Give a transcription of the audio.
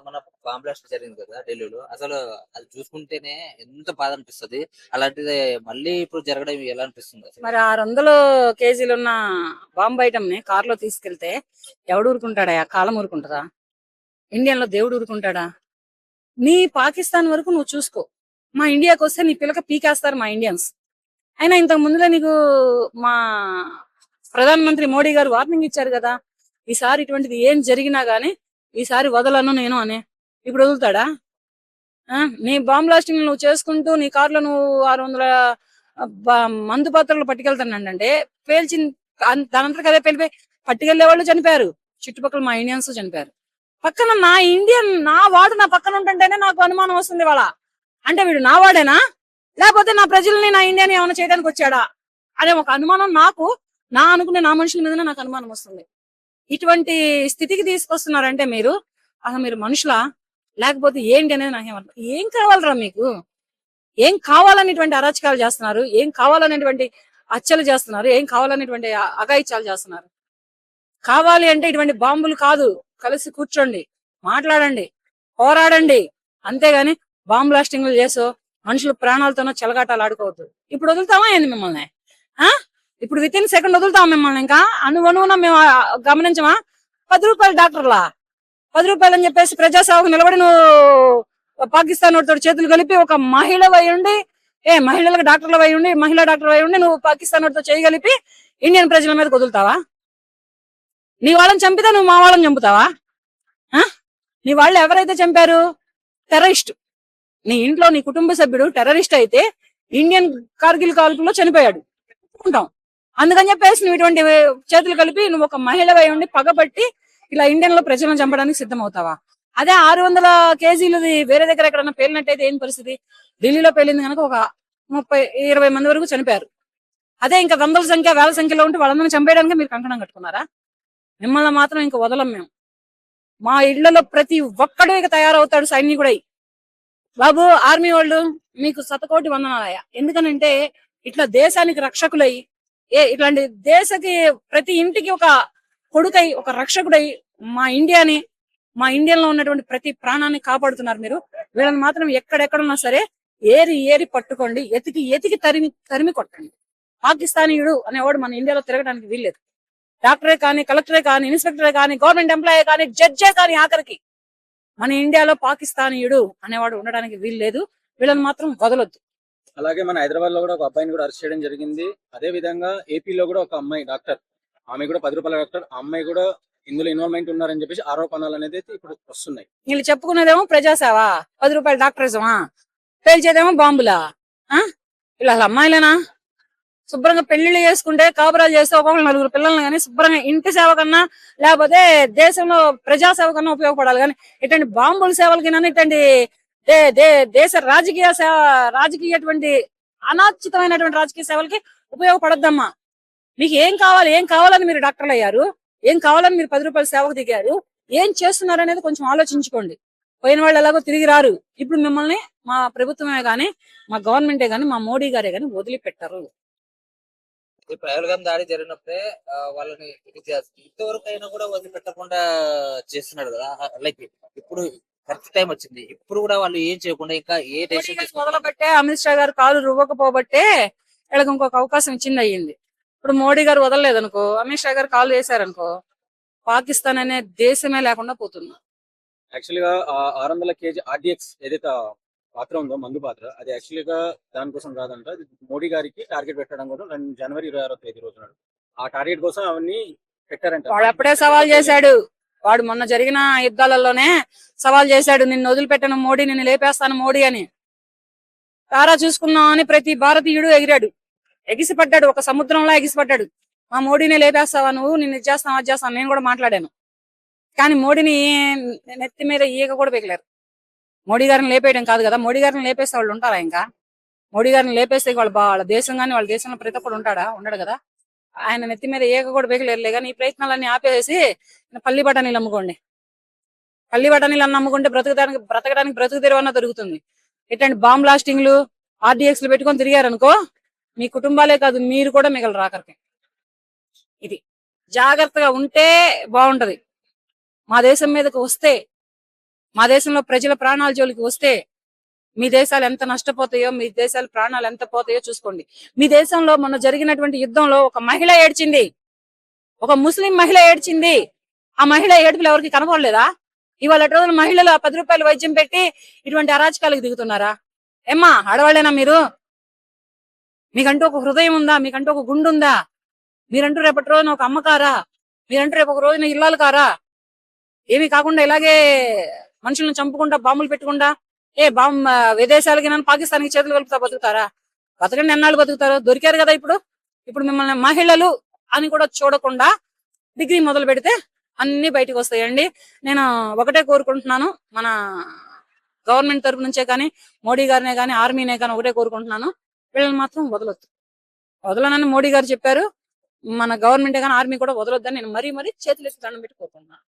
మన bomb blast జరిగింది కదా ఢిల్లీలో. అసలు అది చూసుకుంటేనే ఎంత బాధ అనిపిస్తది. అలాంటిది మళ్ళీ ఇప్పుడు జరగడం ఎలా అనిపిస్తుంది అసలు? మరి 600 కేజీలున్న బాంబు ఐటమ్ ని కారులో తీసుకెళ్తే ఎవడు ఊరుకుంటాడా? కాలం ఊరుకుంటారా? ఇండియన్ లో దేవుడు ఊరుకుంటాడా? నీ పాకిస్తాన్ వరకు నువ్వు చూసుకో, మా ఇండియాకి వస్తే నీ పిల్లక పీకేస్తారు మా ఇండియన్స్. అయినా ఇంతకు ముందులో నీకు మా ప్రధానమంత్రి మోడీ గారు వార్నింగ్ ఇచ్చారు కదా, ఈసారి ఇటువంటిది ఏం జరిగినా గానీ ఈసారి వదలను నేను అని. ఇప్పుడు వదులుతాడా? నీ బాంబ్ బ్లాస్టింగ్ నువ్వు చేసుకుంటూ నీ కారులో నువ్వు 600 మందు పాత్రలు పట్టుకెళ్తానంటే పేల్చింది దానంతరకు అదే పేలిపోయి పట్టుకెళ్లే వాళ్ళు చనిపోయారు, చుట్టుపక్కల మా ఇండియన్స్ చనిపోయారు. పక్కన నా ఇండియన్ నా వాడు నా పక్కన ఉంటుంటేనే నాకు అనుమానం వస్తుంది. వాళ్ళ అంటే వీడు నా వాడేనా, లేకపోతే నా ప్రజల్ని నా ఇండియాని ఏమైనా చేయడానికి వచ్చాడా అనే ఒక అనుమానం నాకు, నా అనుకునే నా మనుషుల మీదనే నాకు అనుమానం వస్తుంది. ఇటువంటి స్థితికి తీసుకొస్తున్నారంటే మీరు అసలు మీరు మనుషులా లేకపోతే ఏంటి అనేది నాకేమర్థం. ఏం కావాలరా మీకు? ఏం కావాలనేటువంటి అరాచకాలు చేస్తున్నారు, ఏం కావాలనేటువంటి హత్యలు చేస్తున్నారు, ఏం కావాలనేటువంటి అఘాయిత్యాలు చేస్తున్నారు. కావాలి అంటే ఇటువంటి బాంబులు కాదు, కలిసి కూర్చోండి, మాట్లాడండి, పోరాడండి. అంతేగాని బాంబ్ బ్లాస్టింగ్లు చేసో మనుషుల ప్రాణాలతోనో చెలగాటాలు ఆడుకోవద్దు. ఇప్పుడు వదులుతామా ఏంది మిమ్మల్ని? ఇప్పుడు విత్ ఇన్ సెకండ్ వదులుతాం మిమ్మల్ని. ఇంకా అనువనువున మేము గమనించమా? 10 రూపాయలు డాక్టర్లా, 10 రూపాయలు అని చెప్పేసి ప్రజాసేవకు నిలబడి నువ్వు పాకిస్తాన్ వాడితో చేతులు కలిపి ఒక మహిళ వై ఉండి, మహిళలకు డాక్టర్ల వై ఉండి, మహిళా డాక్టర్ వై ఉండి నువ్వు పాకిస్తాన్ వాడితో చేయగలిపి ఇండియన్ ప్రజల మీద వదులుతావా? నీ వాళ్ళని చంపితే నువ్వు మా వాళ్ళని చంపుతావా? నీ వాళ్ళు ఎవరైతే చంపారు టెర్రరిస్ట్, నీ ఇంట్లో నీ కుటుంబ సభ్యుడు టెర్రరిస్ట్ అయితే ఇండియన్ కార్గిల్ కాల్పుల్లో చనిపోయాడు ఉంటాం. అందుకని చెప్పేసి నువ్వు ఇటువంటి చేతులు కలిపి నువ్వు ఒక మహిళవై ఉండి పగబట్టి ఇలా ఇండియన్ లో ప్రజలను చంపడానికి సిద్ధమవుతావా? అదే 600 కేజీలది వేరే దగ్గర ఎక్కడన్నా పేలినట్టయితే ఏం పరిస్థితి? ఢిల్లీలో పేలింది కనుక ఒక 30-20 మంది వరకు చనిపోయారు. అదే ఇంకా వందల సంఖ్య వేల సంఖ్యలో ఉంటే వాళ్ళందరినీ చంపేయడానికి మీరు కంకణం కట్టుకున్నారా? మిమ్మల్ని మాత్రం ఇంకా వదలం మేము. మా ఇళ్లలో ప్రతి ఒక్కడు ఇక తయారవుతాడు సైనికుడై. బాబు ఆర్మీ వాళ్ళు మీకు శతకోటి వందనాలయ్యా. ఎందుకనంటే ఇట్లా దేశానికి రక్షకులై, ఇట్లాంటి దేశకి ప్రతి ఇంటికి ఒక కొడుకై, ఒక రక్షకుడై మా ఇండియాని, మా ఇండియాలో ఉన్నటువంటి ప్రతి ప్రాణాన్ని కాపాడుతున్నారు మీరు. వీళ్ళని మాత్రం ఎక్కడెక్కడున్నా సరే ఏరి ఏరి పట్టుకోండి, ఎతికి ఎతికి తరిమి తరిమి కొట్టండి. పాకిస్తానీయుడు అనేవాడు మన ఇండియాలో తిరగడానికి వీల్లేదు. డాక్టరే కానీ, కలెక్టరే కానీ, ఇన్స్పెక్టరే కానీ, గవర్నమెంట్ ఎంప్లాయీ కానీ, జడ్జే కానీ, ఆఖరికి మన ఇండియాలో పాకిస్తానీయుడు అనేవాడు ఉండడానికి వీల్లేదు. వీళ్ళని మాత్రం వదలొద్దు. అలాగే మన హైదరాబాద్ లో కూడా ఒక అబ్బాయిని కూడా అరెస్ట్ చేయడం జరిగింది. అదే విధంగా ఏపీలో కూడా ఒక అమ్మాయి డాక్టర్, ఆమె కూడా 10 రూపాయల డాక్టర్, ఆ అమ్మాయి కూడా ఇందులో ఇన్వాల్వ్మెంట్ ఉన్నారని చెప్పేసి ఆరోపణలు అనేది ఇప్పుడు వస్తున్నాయి. వీళ్ళు చెప్పుకునేదేమో ప్రజాసేవ, 10 రూపాయల డాక్టరిజమా, పేల్చేదేమో బాంబులా. వీళ్ళు అసలు అమ్మాయిలేనా? శుభ్రంగా పెళ్లిళ్ళు చేసుకుంటే, కాపురాలు చేస్తే ఒక్కొక్కరు 4 పిల్లల్ని కానీ శుభ్రంగా ఇంటి సేవ కన్నా లేకపోతే దేశంలో ప్రజాసేవ కన్నా ఉపయోగపడాలి. కానీ ఇటువంటి బాంబుల సేవలకి ఇటువంటి దేశ రాజకీయటువంటి అనాచితమైనటువంటి రాజకీయ సేవలకి ఉపయోగపడద్దమ్మా. మీకు ఏం కావాలి, ఏం కావాలని మీరు డాక్టర్లు అయ్యారు, ఏం కావాలని మీరు 10 రూపాయల సేవకు దిగారు, ఏం చేస్తున్నారు అనేది కొంచెం ఆలోచించుకోండి. పోయిన వాళ్ళు ఎలాగో తిరిగి రారు. ఇప్పుడు మిమ్మల్ని మా ప్రభుత్వమే గాని, మా గవర్నమెంటే గాని, మా మోడీ గారే గాని వదిలిపెట్టరు. ఈ పహల్గాం దాడి జరిగినప్పుడే వాళ్ళని ఇంతవరకు అయినా కూడా వదిలిపెట్టకుండా చేస్తున్నాడు కదా. లైక్ ఇప్పుడు కరెక్ట్ టైం వచ్చింది, ఇప్పుడు కూడా వాళ్ళు ఏం చేయకుండా ఇంకా ఏ డెసిషన్ మొదలుపెట్టే అమిత్ షా గారు కాలు రువ్వకపోబట్టే వీళ్ళకి ఇంకొక అవకాశం ఇచ్చింది అయ్యింది. ఇప్పుడు మోడీ గారు వదలలేదనుకో, అమిత్ షా గారు కాలు వేశారనుకో, పాకిస్తాన్ అనే దేశమే లేకుండా పోతుంది. యాక్చువల్ గా 600 కేజీ ఆర్డిఎక్స్ ఏదైతే పాత్ర ఉందో, మందు పాత్ర, అది యాక్చువల్ గా దానికోసం కాదంట, మోడీ గారికి టార్గెట్ పెట్టడం కోసం జనవరి 26వ తేదీ రోజున ఆ టార్గెట్ కోసం అవన్నీ పెట్టారంట. వాడు అప్పుడే సవాల్ చేశాడు. వాడు మొన్న జరిగిన యుద్ధాలలోనే సవాల్ చేశాడు, నిన్ను వదిలిపెట్టను మోడీ, నిన్ను లేపేస్తాను మోడీ అని. తారా చూసుకున్నాం అని ప్రతి భారతీయుడు ఎగిరాడు, ఎగిసిపడ్డాడు, ఒక సముద్రంలో ఎగిసిపడ్డాడు. మా మోడీని లేపేస్తావా నువ్వు, నిన్ను ఇది చేస్తాను అది చేస్తాను. నేను కూడా మాట్లాడాను, కానీ మోడీని నెత్తి మీద ఈగ కూడా పెగలేరు. మోడీ గారిని లేపేయడం కాదు కదా, మోడీ గారిని లేపేస్తే వాళ్ళు ఉంటారా? ఇంకా మోడీ గారిని లేపేస్తే వాళ్ళ దేశం కానీ, వాళ్ళ దేశంలో ప్రతి ఒక్కడు ఉండడు కదా. ఆయన నెత్తి మీద ఏక కూడా బేగలేరులే. కానీ ఈ ప్రయత్నాలన్నీ ఆపేసి పల్లి బఠానీలు అమ్ముకోండి. పల్లి బఠానీలు అన్న అమ్ముకుంటే బ్రతకడానికి బ్రతుకు తెరువన్నా దొరుకుతుంది. ఇట్లాంటి బాంబ్ బ్లాస్టింగ్లు, ఆర్డిఎక్స్లు పెట్టుకొని తిరిగారనుకో, మీ కుటుంబాలే కాదు మీరు కూడా మిగలరు ఆఖరికి. ఇది జాగ్రత్తగా ఉంటే బాగుంటది. మా దేశం మీదకి వస్తే మా దేశంలో ప్రజల ప్రాణాల జోలికి వస్తే మీ దేశాలు ఎంత నష్టపోతాయో, మీ దేశాల ప్రాణాలు ఎంత పోతాయో చూసుకోండి. మీ దేశంలో మొన్న జరిగినటువంటి యుద్ధంలో ఒక మహిళ ఏడ్చింది, ఒక ముస్లిం మహిళ ఏడ్చింది. ఆ మహిళ ఏడుపులు ఎవరికి కనపడలేదా? ఇవాళ రోజున మహిళలు ఆ 10 రూపాయలు వైద్యం పెట్టి ఇటువంటి అరాచకాలకు దిగుతున్నారా? ఏమ్మా ఆడవాళ్ళేనా మీరు? మీకంటూ ఒక హృదయం ఉందా? మీకంటూ ఒక గుండు ఉందా? మీరంటూ రేపటి రోజున ఒక అమ్మకారా? మీరంటూ రేపు ఒక రోజున ఇల్లాలు కారా? ఏమీ కాకుండా ఇలాగే మనుషులను చంపుకుంటా, బాంబులు పెట్టుకుంటా, విదేశాలకి నన్ను పాకిస్తాన్కి చేతులు కలుపుతా బతుకుతారా? బతకండి, ఎన్నాళ్ళు బతుకుతారు? దొరికారు కదా ఇప్పుడు మిమ్మల్ని మహిళలు అని కూడా చూడకుండా డిగ్రీ మొదలు పెడితే అన్ని బయటకు వస్తాయండి. నేను ఒకటే కోరుకుంటున్నాను, మన గవర్నమెంట్ తరపు నుంచే కానీ, మోడీ గారినే కానీ, ఆర్మీనే కానీ ఒకటే కోరుకుంటున్నాను, వీళ్ళని మాత్రం వదలనని మోడీ గారు చెప్పారు. మన గవర్నమెంటే కానీ ఆర్మీ కూడా వదలొద్దని నేను మరీ చేతులు ఎత్తి దండం పెట్టి కోరుకుంటున్నాను.